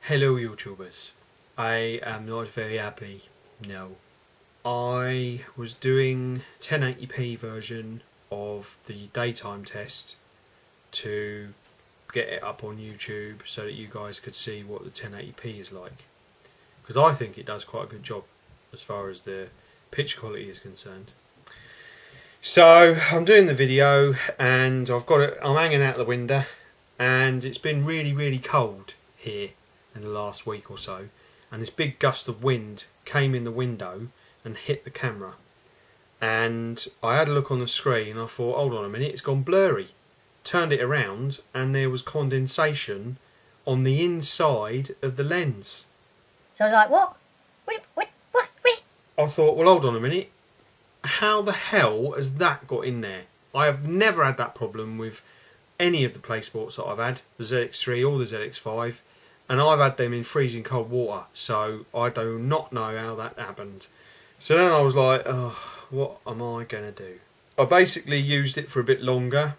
Hello YouTubers, I am not very happy, no. I was doing 1080p version of the daytime test to get it up on YouTube so that you guys could see what the 1080p is like. Because I think it does quite a good job as far as the picture quality is concerned. So I'm doing the video and I'm hanging out the window and it's been really cold here in the last week or so, and this big gust of wind came in the window and hit the camera, and I had a look on the screen and I thought, hold on a minute, it's gone blurry. Turned it around and there was condensation on the inside of the lens. So I was like, what? What? I thought, well, hold on a minute, how the hell has that got in there? I have never had that problem with any of the Play Sports that I've had, the ZX3 or the ZX5, and I've had them in freezing cold water, so I do not know how that happened. So then I was like, oh, what am I going to do? I basically used it for a bit longer,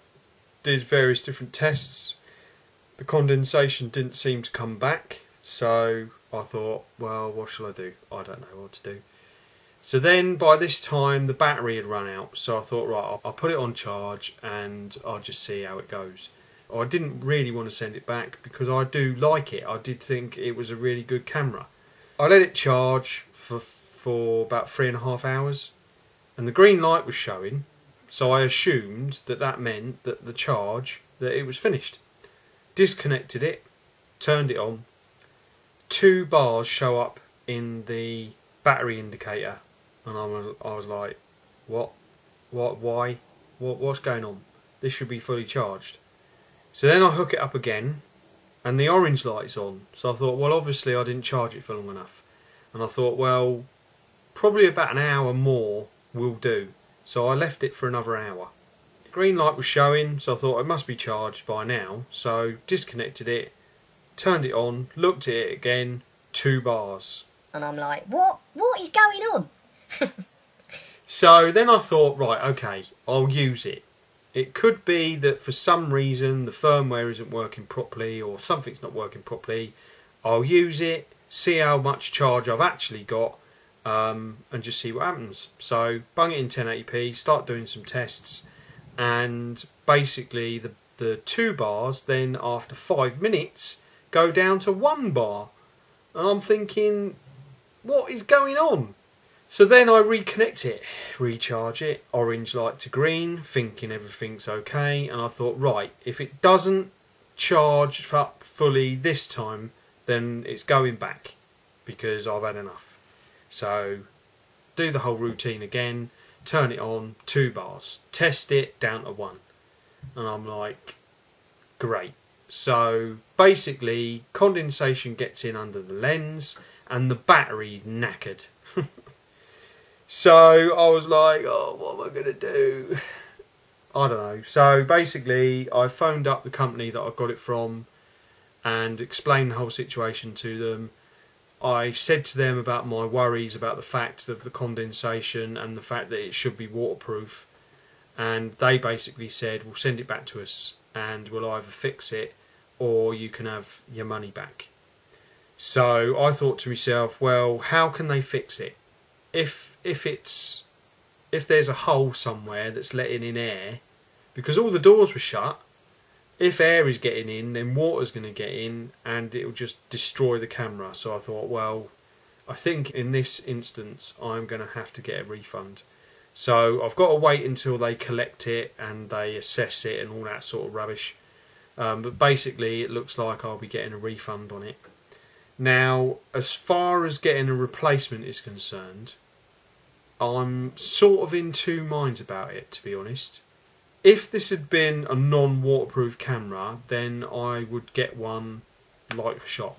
did various different tests. The condensation didn't seem to come back, so I thought, well, what shall I do? I don't know what to do. So then by this time the battery had run out, so I thought, right, I'll put it on charge and I'll just see how it goes. I didn't really want to send it back because I do like it. I did think it was a really good camera. I let it charge for about 3.5 hours and the green light was showing, so I assumed that that meant that the charge, that it was finished. Disconnected it, turned it on, 2 bars show up in the battery indicator, and I was like, what, why, what's going on? This should be fully charged. So then I hook it up again and the orange light's on. So I thought, well, obviously I didn't charge it for long enough. And I thought, well, probably about an hour more will do. So I left it for another hour. Green light was showing, so I thought it must be charged by now. So disconnected it, turned it on, looked at it again, 2 bars. And I'm like, what is going on? So then I thought, right, okay, I'll use it. It could be that for some reason the firmware isn't working properly or something's not working properly. I'll use it, see how much charge I've actually got, and just see what happens. So bung it in 1080p, start doing some tests, and basically the 2 bars then after 5 minutes go down to 1 bar. And I'm thinking, what is going on? So then I reconnect it, recharge it, orange light to green, thinking everything's okay, and I thought, right, if it doesn't charge up fully this time, then it's going back, because I've had enough. So, do the whole routine again, turn it on, 2 bars, test it down to 1, and I'm like, great. So, basically, condensation gets in under the lens, and the battery's knackered. So I was like, oh, what am I going to do? I don't know. So basically I phoned up the company that I got it from and explained the whole situation to them. I said to them about my worries about the fact of the condensation and the fact that it should be waterproof. And they basically said, well, send it back to us and we'll either fix it or you can have your money back. So I thought to myself, well, how can they fix it? If there's a hole somewhere that's letting in air, because all the doors were shut, if air is getting in, then water's going to get in and it'll just destroy the camera. So I thought, well, I think in this instance I'm going to have to get a refund. So I've got to wait until they collect it and they assess it and all that sort of rubbish. But basically it looks like I'll be getting a refund on it. Now, as far as getting a replacement is concerned, I'm sort of in 2 minds about it, to be honest. If this had been a non-waterproof camera, then I would get one like a shot.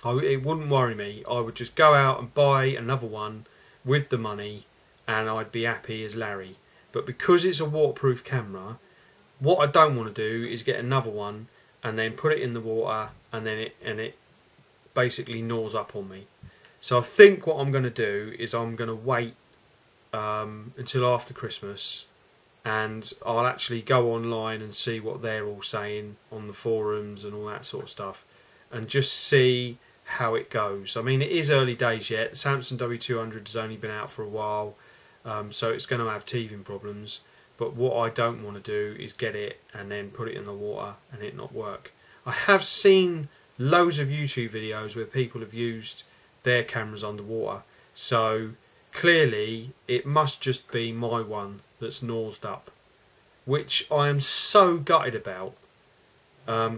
It wouldn't worry me. I would just go out and buy another one with the money and I'd be happy as Larry. But because it's a waterproof camera, what I don't want to do is get another one and then put it in the water and then it basically gnaws up on me. So I think what I'm going to do is I'm going to wait until after Christmas and I'll actually go online and see what they're all saying on the forums and all that sort of stuff. and just see how it goes. I mean, it is early days yet. The Samsung W200 has only been out for a while, so it's going to have teething problems. But what I don't want to do is get it and then put it in the water and it not work. I have seen loads of YouTube videos where people have used their cameras underwater, so clearly it must just be my one that's nosed up, which I am so gutted about,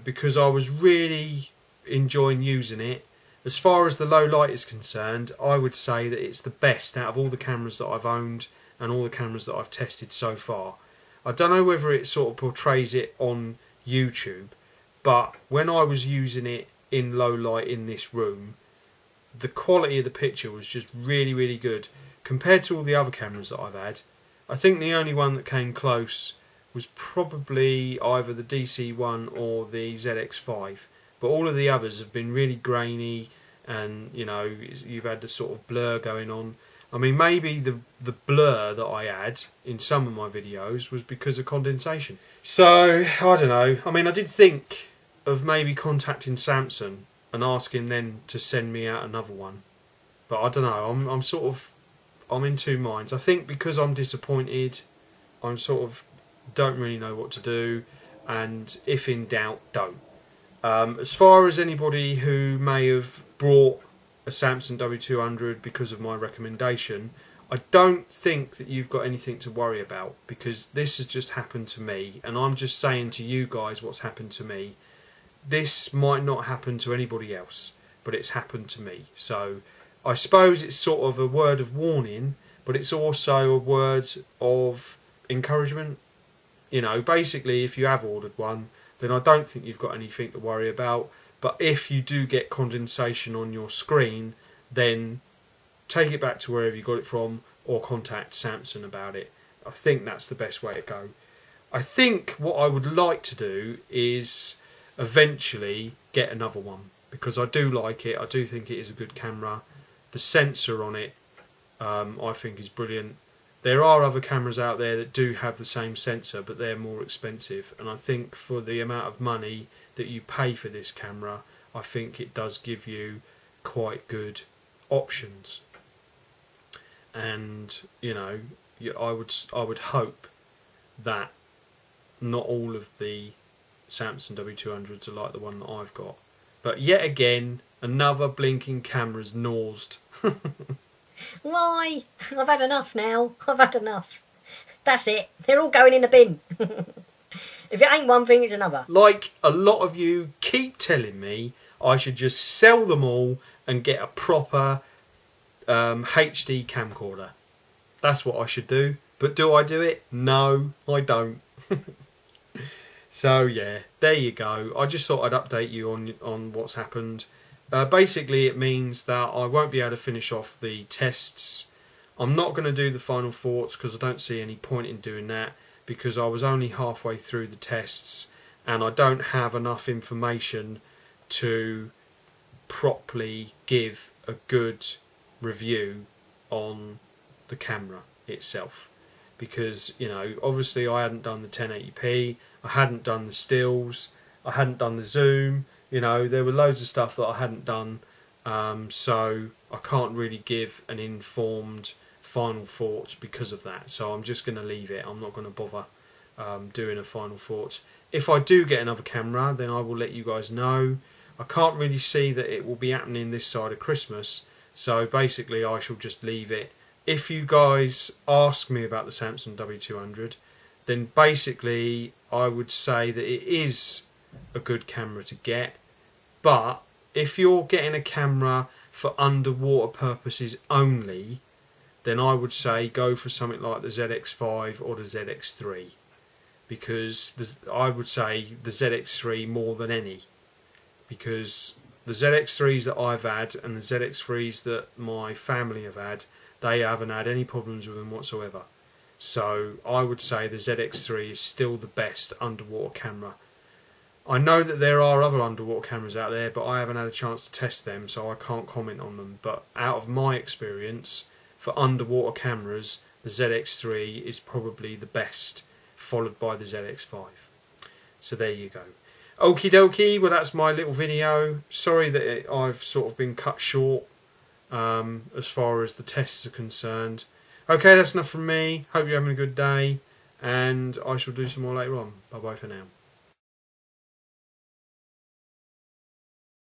because I was really enjoying using it. As far as the low light is concerned, I would say that it's the best out of all the cameras that I've owned and all the cameras that I've tested so far. I don't know whether it sort of portrays it on YouTube, but when I was using it in low light in this room, the quality of the picture was just really, really good compared to all the other cameras that I've had. I think the only one that came close was probably either the DC1 or the ZX5, but all of the others have been really grainy, and you know, you've had the sort of blur going on. I mean, maybe the blur that I had in some of my videos was because of condensation. So I don't know. I mean, I did think of maybe contacting Samsung and asking them to send me out another one, but I don't know. I'm in two minds. I think because I'm disappointed, I'm sort of don't really know what to do, and if in doubt, don't. As far as anybody who may have brought a Samsung W200 because of my recommendation, I don't think that you've got anything to worry about, because this has just happened to me, and I'm just saying to you guys what's happened to me. This might not happen to anybody else, but it's happened to me. So I suppose it's sort of a word of warning, but it's also a word of encouragement. You know, basically, if you have ordered one, then I don't think you've got anything to worry about. But if you do get condensation on your screen, then take it back to wherever you got it from, or contact Samsung about it. I think that's the best way to go. I think what I would like to do is eventually get another one, because I do like it. I do think it is a good camera. The sensor on it, I think, is brilliant. There are other cameras out there that do have the same sensor, but they're more expensive, and I think for the amount of money that you pay for this camera, I think it does give you quite good options. And you know, I would hope that not all of the Samsung W200s are like the one that I've got. But yet again, another blinking camera's nosed. Why? I've had enough now. I've had enough. That's it. They're all going in the bin. If it ain't one thing, it's another. Like a lot of you keep telling me I should just sell them all and get a proper HD camcorder. That's what I should do. But do I do it? No, I don't. So yeah, there you go. I just thought I'd update you on what's happened. Basically, it means that I won't be able to finish off the tests. I'm not going to do the final thoughts because I don't see any point in doing that, because I was only halfway through the tests and I don't have enough information to properly give a good review on the camera itself. Because, you know, obviously I hadn't done the 1080p, I hadn't done the stills, I hadn't done the zoom. You know, there were loads of stuff that I hadn't done, so I can't really give an informed final thoughts because of that. So I'm just going to leave it. I'm not going to bother doing a final thoughts. If I do get another camera, then I will let you guys know. I can't really see that it will be happening this side of Christmas, so basically I shall just leave it. If you guys ask me about the Samsung W200, then basically I would say that it is a good camera to get, but if you're getting a camera for underwater purposes only, then I would say go for something like the ZX5 or the ZX3, because I would say the ZX3 more than any, because the ZX3s that I've had and the ZX3s that my family have had, they haven't had any problems with them whatsoever. So I would say the ZX3 is still the best underwater camera. I know that there are other underwater cameras out there, but I haven't had a chance to test them, so I can't comment on them. But out of my experience, for underwater cameras, the ZX3 is probably the best, followed by the ZX5. So there you go. Okie dokie, well that's my little video. Sorry that I've sort of been cut short as far as the tests are concerned. Okay, that's enough from me. Hope you're having a good day, and I shall do some more later on. Bye bye for now.